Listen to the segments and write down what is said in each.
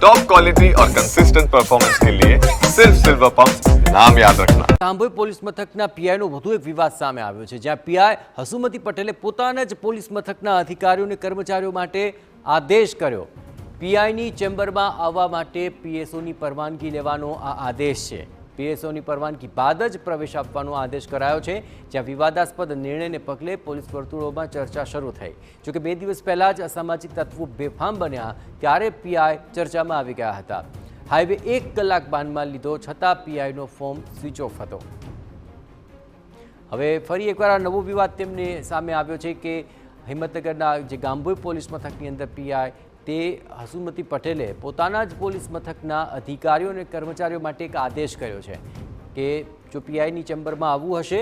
Top quality और consistent performance के लिए सिर्फ सिल्वर पंप नाम याद रखना। તાંભોઈ પોલીસ મથકના પીઆઈનો વધુ એક વિવાદ સામે આવ્યો છે, જ્યાં પીઆઈ હસુમતી પટેલે પોતાના જ પોલીસ મથકના અધિકારીઓ અને કર્મચારીઓ માટે આદેશ કર્યો। પીઆઈની ચેમ્બરમાં આવવા માટે પીએસઓની પરવાનગી લેવાનો આ આદેશ છે। પીએસઓની પરવાનગી બાદ જ પ્રવેશ આપવાનો આદેશ કરાયો છે, જ્યાં વિવાદાસ્પદ નિર્ણયને પગલે પોલીસ વર્તુળોમાં ચર્ચા શરૂ થઈ। જોકે 2 દિવસ પહેલાં જ અસામાજિક તત્વો બેફામ બન્યા ત્યારે પીઆઈ ચર્ચામાં આવી ગયા હતા। હાઈવે 1 કલાક બાનમાં લીધો છતાં પીઆઈનો ફોર્મ સ્વિચ ઓફ હતો। હવે ફરી એકવાર આ નવો વિવાદ તેમની સામે આવ્યો છે કે હિંમતનગરના જે ગાંભોઈ પોલીસ મથકની અંદર પીઆઈ તે હસુમતી પટેલે પોતાના જ પોલીસ મથકના અધિકારીઓ અને કર્મચારીઓ માટે એક આદેશ કર્યો છે કે જો પીઆઈની ચેમ્બરમાં આવવું હશે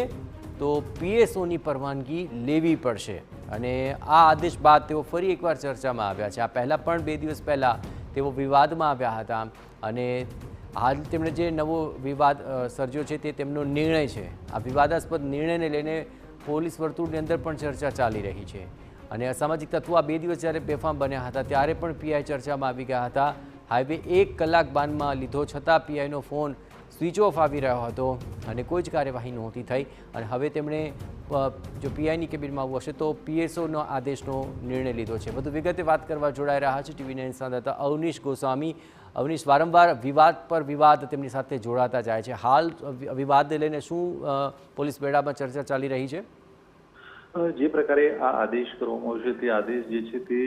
તો પીએસઓની પરવાનગી લેવી પડશે। અને આ આદેશ બાદ તેઓ ફરી એકવાર ચર્ચામાં આવ્યા છે। આ પહેલાં પણ 2 દિવસ પહેલાં તેઓ વિવાદમાં આવ્યા હતા અને હાલ તેમણે જે નવો વિવાદ સર્જ્યો છે તે તેમનો નિર્ણય છે। આ વિવાદાસ્પદ નિર્ણયને લઈને પોલીસ વર્તુળની અંદર પણ ચર્ચા ચાલી રહી છે અને અસામાજિક તત્વો આ 2 દિવસ જ્યારે બેફામ બન્યા હતા ત્યારે પણ પીઆઈ ચર્ચામાં આવી ગયા હતા। હાઈવે 1 કલાક બાનમાં લીધો છતાં પીઆઈનો ફોન સ્વિચ ઓફ આવી રહ્યો હતો અને કોઈ જ કાર્યવાહી નહોતી થઈ અને હવે તેમણે જો પીઆઈની કેબિનમાં આવવું હશે તો પીએસઓનો આદેશનો નિર્ણય લીધો છે। વધુ વિગતે વાત કરવા જોડાઈ રહ્યા છે ટીવી 9 સંવાદદાતા અવનીશ ગોસ્વામી। અવનીશ, વારંવાર વિવાદ પર વિવાદ તેમની સાથે જોડાતા જાય છે, હાલ વિવાદને લઈને શું પોલીસ બેડામાં ચર્ચા ચાલી રહી છે? જે પ્રકારે આ આદેશ કરવામાં આવ્યો છે તે આદેશ જે છે તે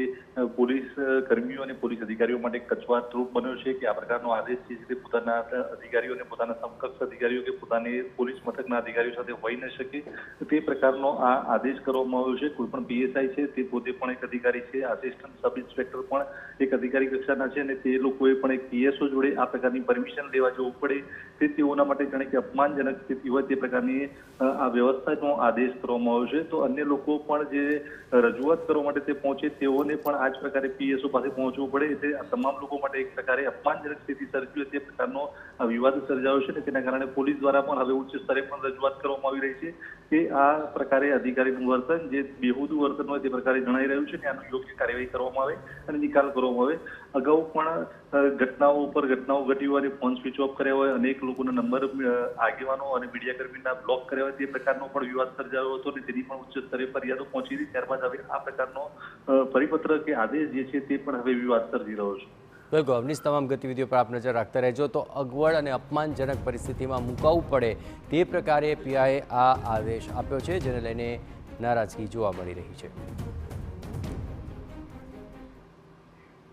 પોલીસ કર્મીઓ અને પોલીસ અધિકારીઓ માટે કચવાટ રૂપ બન્યો છે કે આ પ્રકારનો આદેશ જે છે તે પોતાના અધિકારીઓ અને પોતાના સમકક્ષ અધિકારીઓ કે પોતાની પોલીસ મથકના અધિકારીઓ સાથે હોઈ ન શકે તે પ્રકારનો આ આદેશ કરવામાં આવ્યો છે। કોઈ પણ પીએસઆઈ છે તે પોતે પણ એક અધિકારી છે, આસિસ્ટન્ટ સબ ઇન્સ્પેક્ટર પણ એક અધિકારી કક્ષાના છે અને તે લોકોએ પણ એક પીએસઓ જોડે આ પ્રકારની પરમિશન લેવા જવું પડે તે તેઓના માટે જાણે કે અપમાનજનક સ્થિતિ હોય તે પ્રકારની આ વ્યવસ્થાનો આદેશ કરવામાં આવ્યો છે। તો અન્ય લોકો પણ જે રજૂઆત કરવા માટે તે પહોંચે તેઓને પણ આ જ પ્રકારે પીએસઓ પાસે પહોંચવું પડે એટલે આ તમામ લોકો માટે એક પ્રકારે અપમાનજનક સ્થિતિ સર્જી હોય તે પ્રકારનો વિવાદ સર્જાયો છે અને તેના કારણે પોલીસ દ્વારા પણ હવે ઉચ્ચ સ્તરે પણ રજૂઆત કરવામાં આવી રહી છે કે આ પ્રકારે અધિકારીનું વર્તન જે બેહુદું વર્તન હોય તે પ્રકારે જણાઈ રહ્યું છે કે આનું યોગ્ય કાર્યવાહી કરવામાં આવે અને નિકાલ કરવામાં આવે। અગાઉ પણ ઘટનાઓ ઉપર ઘટનાઓ ઘટી હોય અને ફોન સ્વિચ ઓફ કર્યા હોય, અનેક લોકોના નંબર આગેવાનો અને મીડિયાકર્મીના બ્લોક કર્યા હોય તે પ્રકારનો પણ વિવાદ સર્જાયો હતો અને તેની પણ ઉચ્ચ સ્તરે ફરિયાદો પહોંચી હતી। ત્યારબાદ હવે આ પ્રકારનો પરિપત્ર કે આદેશ જે છે તે પણ હવે વિવાદ સર્જી રહ્યો છે। બિલકુલ અવનીશ, તમામ ગતિવિધિઓ પર આપ નજર રાખતા રહેજો। તો અગવડ અને અપમાનજનક પરિસ્થિતિમાં મુકાવવું પડે તે પ્રકારે પીઆઈએ આ આદેશ આપ્યો છે, જેને લઈને નારાજગી જોવા મળી રહી છે।